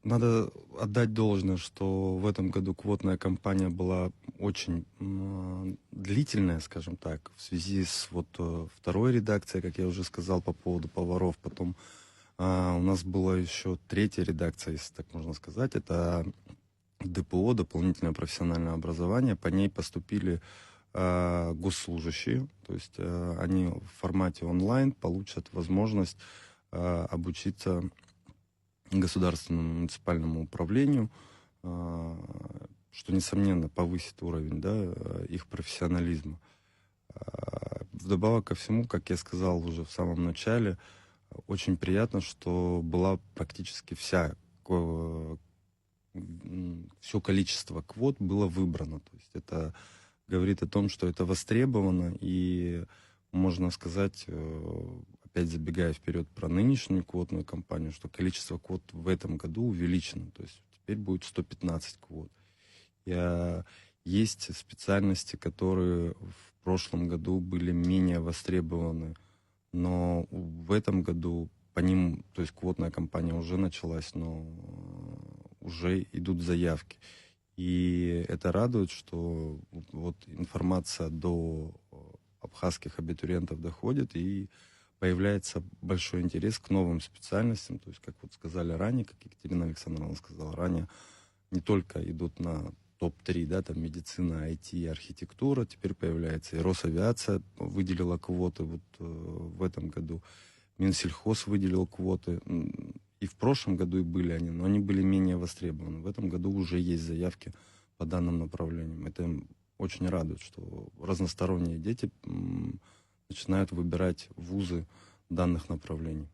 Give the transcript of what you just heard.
надо отдать должное, что в этом году квотная кампания была очень длительная, скажем так, в связи с второй редакцией, как я уже сказал, по поводу поваров. Потом у нас была еще третья редакция, если так можно сказать. Это ДПО, дополнительное профессиональное образование. По ней поступили госслужащие, то есть они в формате онлайн получат возможность обучиться государственному муниципальному управлению, что, несомненно, повысит уровень, их профессионализма. Вдобавок ко всему, как я сказал уже в самом начале, очень приятно, что была практически все количество квот было выбрано. То есть это говорит о том, что это востребовано, и можно сказать, опять забегая вперед про нынешнюю квотную кампанию, что количество квот в этом году увеличено. То есть теперь будет 115 квот. Есть специальности, которые в прошлом году были менее востребованы, но в этом году по ним, то есть квотная кампания уже началась, но уже идут заявки. И это радует, что вот информация до абхазских абитуриентов доходит, и появляется большой интерес к новым специальностям. То есть, как вот сказали ранее, как Екатерина Александровна сказала ранее, не только идут на топ-3, там медицина, IT, архитектура, теперь появляется и Росавиация выделила квоты в этом году, Минсельхоз выделил квоты. И в прошлом году и были они, но они были менее востребованы. В этом году уже есть заявки по данным направлениям. Это очень радует, что разносторонние дети начинают выбирать вузы данных направлений.